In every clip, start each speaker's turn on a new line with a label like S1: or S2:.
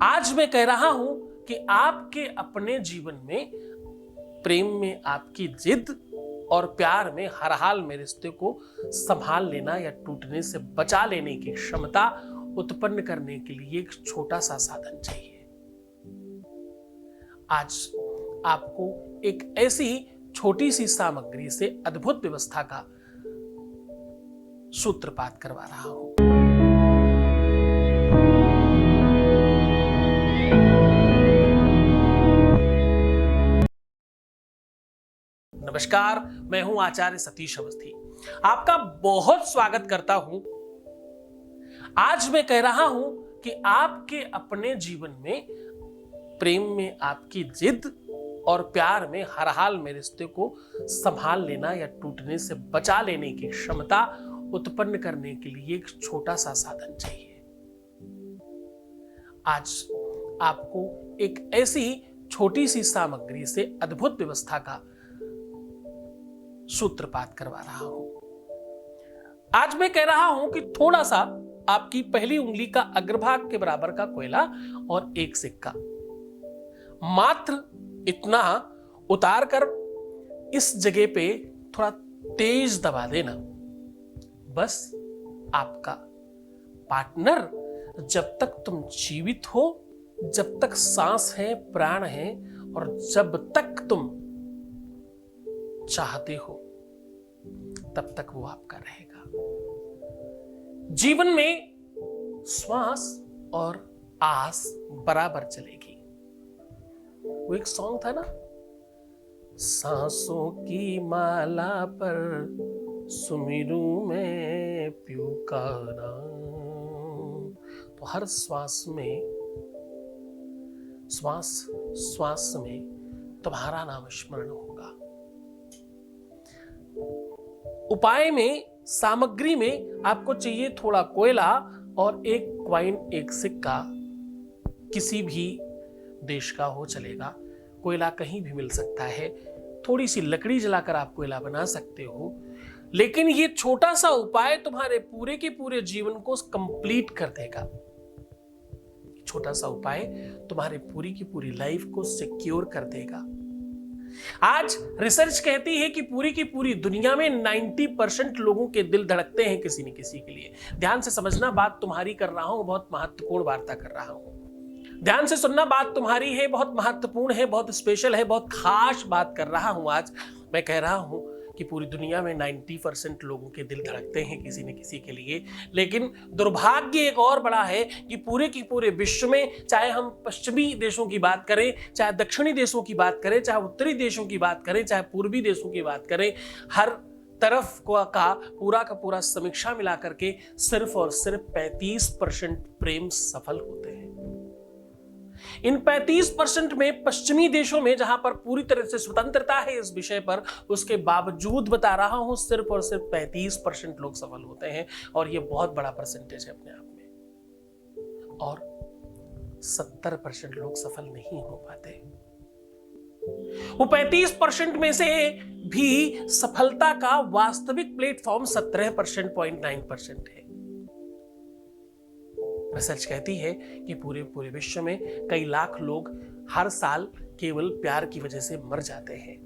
S1: आज मैं कह रहा हूं कि आपके अपने जीवन में प्रेम में आपकी जिद और प्यार में हर हाल में रिश्ते को संभाल लेना या टूटने से बचा लेने की क्षमता उत्पन्न करने के लिए एक छोटा सा साधन चाहिए। आज आपको एक ऐसी छोटी सी सामग्री से अद्भुत व्यवस्था का सूत्रपात करवा रहा हूं। नमस्कार, मैं हूं आचार्य सतीश अवस्थी। आपका बहुत स्वागत करता हूं। आज मैं कह रहा हूं कि आपके अपने जीवन में प्रेम में आपकी जिद और प्यार में हर हाल में रिश्ते को संभाल लेना या टूटने से बचा लेने की क्षमता उत्पन्न करने के लिए एक छोटा सा साधन चाहिए। आज आपको एक ऐसी छोटी सी सामग्री से अद्भुत व्यवस्था का सूत्रपात करवा रहा हूं। आज मैं कह रहा हूं कि थोड़ा सा आपकी पहली उंगली का अग्रभाग के बराबर का कोयला और एक सिक्का, मात्र इतना उतार कर इस जगह पे थोड़ा तेज दबा देना। बस आपका पार्टनर जब तक तुम जीवित हो, जब तक सांस है, प्राण है और जब तक तुम चाहते हो तब तक वो आपका रहेगा। जीवन में श्वास और आस बराबर चलेगी। वो एक सॉन्ग था ना, सांसों की माला पर सुमिरू मैं प्यू का नाम। तो हर श्वास में तुम्हारा नाम स्मरण होगा। उपाय में, सामग्री में आपको चाहिए थोड़ा कोयला और एक क्वाइन, एक सिक्का। किसी भी देश का हो चलेगा, कोयला कहीं भी मिल सकता है। थोड़ी सी लकड़ी जलाकर आप कोयला बना सकते हो, लेकिन ये छोटा सा उपाय तुम्हारे पूरे के पूरे जीवन को कंप्लीट कर देगा। छोटा सा उपाय तुम्हारे पूरी की पूरी लाइफ को सिक्योर कर देगा। आज रिसर्च कहती है कि पूरी की पूरी दुनिया में 90% लोगों के दिल धड़कते हैं किसी न किसी के लिए। ध्यान से समझना, बात तुम्हारी कर रहा हूं, बहुत महत्वपूर्ण वार्ता कर रहा हूं। ध्यान से सुनना, बात तुम्हारी है, बहुत महत्वपूर्ण है, बहुत स्पेशल है, बहुत खास बात कर रहा हूं। आज मैं कह रहा हूं कि पूरी दुनिया में 90% लोगों के दिल धड़कते हैं किसी न किसी के लिए। लेकिन दुर्भाग्य एक और बड़ा है कि पूरे की पूरे विश्व में, चाहे हम पश्चिमी देशों की बात करें, चाहे दक्षिणी देशों की बात करें, चाहे उत्तरी देशों की बात करें, चाहे पूर्वी देशों की बात करें, हर तरफ का पूरा समीक्षा मिला करके सिर्फ और सिर्फ 35% प्रेम सफल होते हैं। इन 35% में पश्चिमी देशों में, जहां पर पूरी तरह से स्वतंत्रता है इस विषय पर, उसके बावजूद बता रहा हूं सिर्फ और सिर्फ 35% लोग सफल होते हैं। और यह बहुत बड़ा परसेंटेज है अपने आप में। और 70% लोग सफल नहीं हो पाते। वो 35% में से भी सफलता का वास्तविक प्लेटफॉर्म 17.9% है। रिसर्च कहती है कि पूरे विश्व में कई लाख लोग हर साल केवल प्यार की वजह से मर जाते हैं।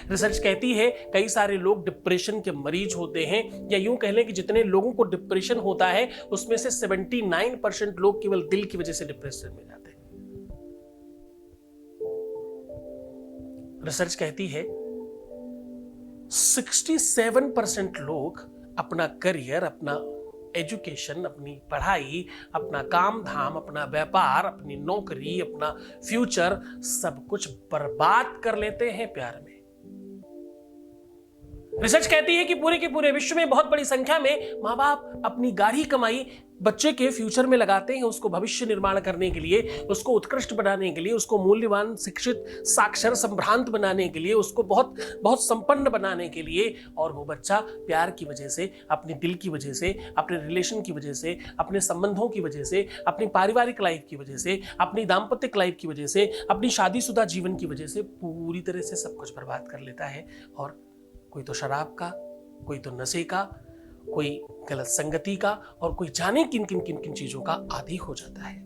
S1: रिसर्च कहती है कई सारे लोग डिप्रेशन के मरीज होते हैं, या यूं कह लें कि जितने लोगों को डिप्रेशन होता है उसमें से 79% लोग केवल दिल की वजह से डिप्रेशन में जाते हैं। रिसर्च कहती है 67% लोग अपना करियर, अपना एजुकेशन, अपनी पढ़ाई, अपना काम धाम, अपना व्यापार, अपनी नौकरी, अपना फ्यूचर, सब कुछ बर्बाद कर लेते हैं प्यार में। रिसर्च कहती है कि पूरे के पूरे विश्व में बहुत बड़ी संख्या में माँ बाप अपनी गाढ़ी कमाई बच्चे के फ्यूचर में लगाते हैं, उसको भविष्य निर्माण करने के लिए, उसको उत्कृष्ट बनाने के लिए, उसको मूल्यवान, शिक्षित, साक्षर, संभ्रांत बनाने के लिए, उसको बहुत बहुत संपन्न बनाने के लिए। और वो बच्चा प्यार की वजह से, अपने दिल की वजह से, अपने रिलेशन की वजह से, अपने संबंधों की वजह से, अपनी पारिवारिक लाइफ की वजह से, अपनी दाम्पत्य लाइफ की वजह से, अपनी शादीशुदा जीवन की वजह से पूरी तरह से सब कुछ बर्बाद कर लेता है। और कोई तो शराब का, कोई तो नशे का, कोई गलत संगति का, और कोई जाने किन किन किन किन चीजों का आदी हो जाता है।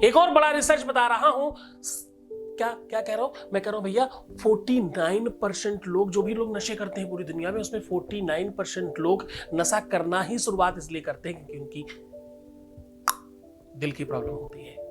S1: एक और बड़ा रिसर्च बता रहा हूं, क्या क्या कह रहा हूं मैं, कह रहा हूं भैया 49% लोग, जो भी लोग नशे करते हैं पूरी दुनिया में, उसमें 49% लोग नशा करना ही शुरुआत इसलिए करते हैं क्योंकि उनकी दिल की प्रॉब्लम होती है।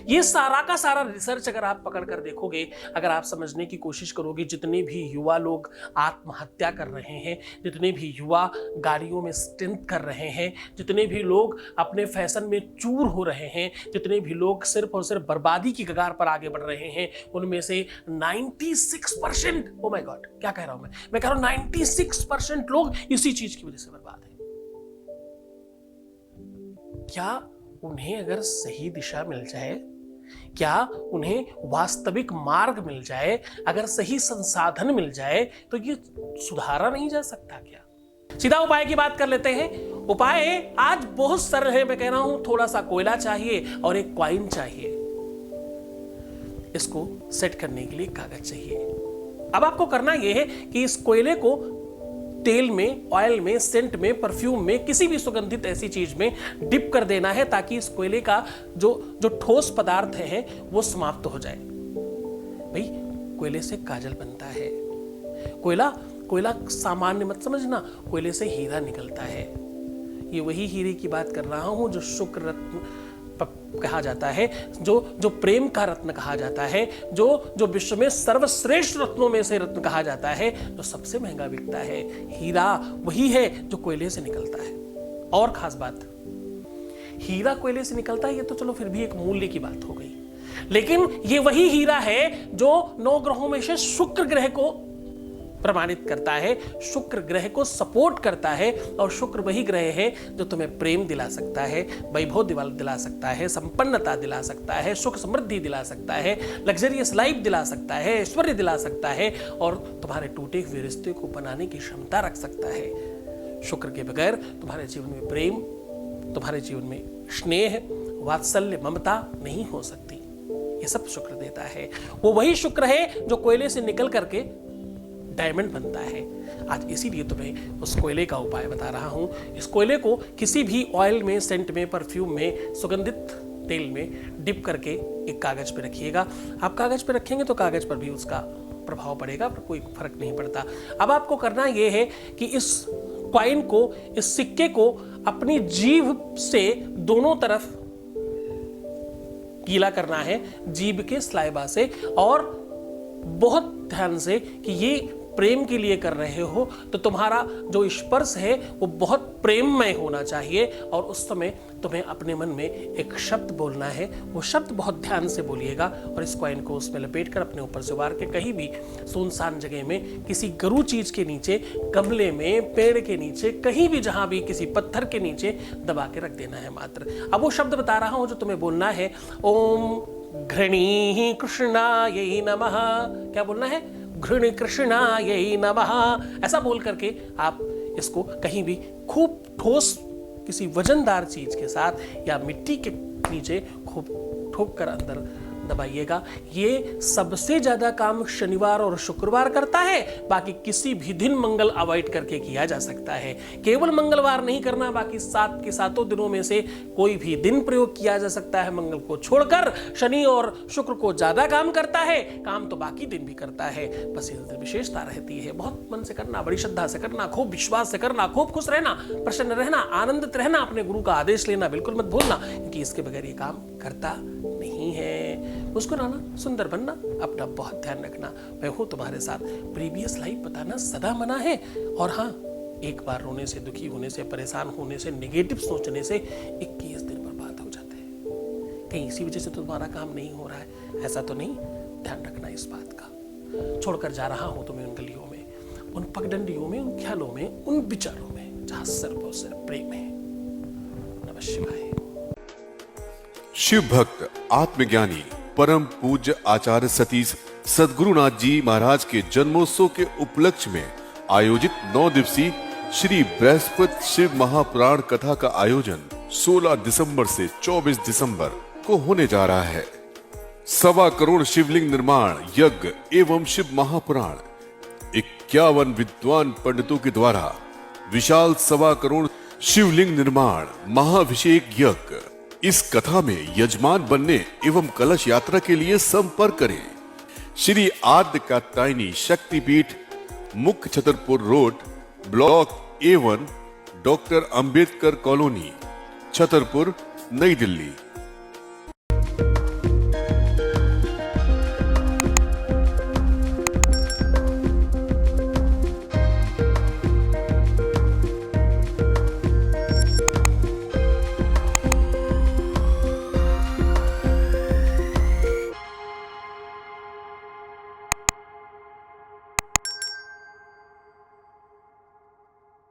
S1: ये सारा का सारा रिसर्च अगर आप पकड़ कर देखोगे, अगर आप समझने की कोशिश करोगे, जितने भी युवा लोग आत्महत्या कर रहे हैं, जितने भी युवा गाड़ियों में स्टंट कर रहे हैं, जितने भी लोग अपने फैशन में चूर हो रहे हैं, जितने भी लोग सिर्फ और सिर्फ बर्बादी की कगार पर आगे बढ़ रहे हैं, उनमें से 96%, ओ माय गॉड क्या कह रहा हूं मैं कह रहा हूं 96% लोग इसी चीज की वजह से बर्बाद हैं। क्या उन्हें अगर सही दिशा मिल जाए, क्या उन्हें वास्तविक मार्ग मिल जाए, अगर सही संसाधन मिल जाए, तो ये सुधारा नहीं जा सकता क्या? सीधा उपाय की बात कर लेते हैं। उपाय आज बहुत सरल है, मैं कह रहा हूं थोड़ा सा कोयला चाहिए और एक कॉइन चाहिए। इसको सेट करने के लिए कागज चाहिए। अब आपको करना यह है कि इस कोयले को तेल में, ऑयल में, सेंट में, परफ्यूम में, किसी भी सुगंधित ऐसी चीज में डिप कर देना है ताकि इस कोयले का जो ठोस पदार्थ है वो समाप्त हो जाए। भाई कोयले से काजल बनता है। कोयला सामान्य मत समझना, कोयले से हीरा निकलता है। ये वही हीरे की बात कर रहा हूं जो शुक्र रत्न कहा जाता है, जो प्रेम का रत्न कहा जाता है, जो विश्व में सर्वश्रेष्ठ रत्नों में से रत्न कहा जाता है, जो सबसे महंगा बिकता है। हीरा वही है जो कोयले से निकलता है। और खास बात, हीरा कोयले से निकलता है, ये तो चलो फिर भी एक मूल्य की बात हो गई, लेकिन ये वही हीरा है जो 9 ग्रहों में से शुक्र ग्रह को प्रमाणित करता है, शुक्र ग्रह को सपोर्ट करता है। और शुक्र वही ग्रह है जो तुम्हें प्रेम दिला सकता है, वैभव दिला सकता है, संपन्नता दिला सकता है, सुख समृद्धि दिला सकता है, लग्जरियस लाइफ दिला सकता है, ऐश्वर्य दिला सकता है और तुम्हारे टूटे हुए रिश्ते को बनाने की क्षमता रख सकता है। शुक्र के बगैर तुम्हारे जीवन में प्रेम, तुम्हारे जीवन में स्नेह, वात्सल्य, ममता नहीं हो सकती। ये सब शुक्र देता है। वो वही शुक्र है जो कोयले से निकल करके डायमंड बनता है। आज इसीलिए तुम्हें उस कोयले का उपाय बता रहा हूं। इस कोयले को किसी भी ऑयल में, सेंट में, परफ्यूम में, सुगंधित तेल में डिप करके एक कागज पे रखिएगा। आप कागज पे रखेंगे तो कागज पर भी उसका प्रभाव पड़ेगा, पर कोई फर्क नहीं पड़ता। अब आपको करना यह है कि इस कॉइन को, इस सिक्के को अपनी जीभ से दोनों तरफ गीला करना है, जीभ के स्लाइबा से, और बहुत ध्यान से कि ये प्रेम के लिए कर रहे हो तो तुम्हारा जो स्पर्श है वो बहुत प्रेममय होना चाहिए। और उस समय तुम्हें अपने मन में एक शब्द बोलना है, वो शब्द बहुत ध्यान से बोलिएगा और इस कॉइन को उसमें लपेट कर अपने ऊपर से उबार के कहीं भी सुनसान जगह में, किसी गरु चीज के नीचे, गमले में, पेड़ के नीचे, कहीं भी, जहां भी, किसी पत्थर के नीचे दबा के रख देना है मात्र। अब वो शब्द बता रहा हूं जो तुम्हें बोलना है, ओम घृणी कृष्णायै नमः। क्या बोलना है? घृण कृष्णायै नमः। ऐसा बोल करके आप इसको कहीं भी खूब ठोस किसी वजनदार चीज के साथ या मिट्टी के नीचे खूब ठोक कर अंदर दबाइएगा। ये सबसे ज्यादा काम शनिवार और शुक्रवार करता है, बाकी किसी भी दिन मंगल अवॉइड करके किया जा सकता है। केवल मंगलवार नहीं करना, बाकी 7 के 7 दिनों में से कोई भी दिन प्रयोग किया जा सकता है। मंगल को छोड़कर शनि और शुक्र को ज्यादा काम करता है, काम तो बाकी दिन भी करता है, बस इसमें विशेषता रहती है। बहुत मन से करना, बड़ी श्रद्धा से करना, खूब विश्वास से करना, खूब खुश रहना, प्रसन्न रहना, आनंदित रहना, अपने गुरु का आदेश लेना बिल्कुल मत भूलना, क्योंकि इसके बगैर ये काम करता नहीं है। मुस्कुराना, सुंदर बनना, अपना बहुत ध्यान रखना। मैं हूं तुम्हारे साथ। प्रीवियस लाइफ बताना सदा मना है। और हाँ, एक बार रोने से, दुखी होने से, परेशान होने से, नेगेटिव सोचने से 21 दिन बर्बाद हो जाते हैं। कहीं इसी वजह से तो तुम्हारा काम नहीं हो रहा है, ऐसा तो नहीं। ध्यान रखना इस बात का। छोड़कर जा रहा हूं तुम्हें उन गलियों में, उन पगडंडियों में, उन ख्यालों में, उन विचारों में जहां सिर्फ और सिर्फ प्रेम है। नमः शिवाय।
S2: शिव भक्त आत्मज्ञानी परम पूज्य आचार्य सतीश सद्गुरुनाथ जी महाराज के जन्मोत्सव के उपलक्ष्य में आयोजित 9 दिवसीय श्री बृहस्पति शिव महापुराण कथा का आयोजन 16 दिसंबर से 24 दिसंबर को होने जा रहा है। 1.25 करोड़ शिवलिंग निर्माण यज्ञ एवं शिव महापुराण, 51 विद्वान पंडितों के द्वारा विशाल 1.25 करोड़ शिवलिंग निर्माण महाभिषेक यज्ञ, इस कथा में यजमान बनने एवं कलश यात्रा के लिए संपर्क करें। श्री आद्य कात्यायनी शक्तिपीठ, मुख्य Chhatarpur road, block A1, doctor Ambedkar colony, Chhatarpur, नई दिल्ली।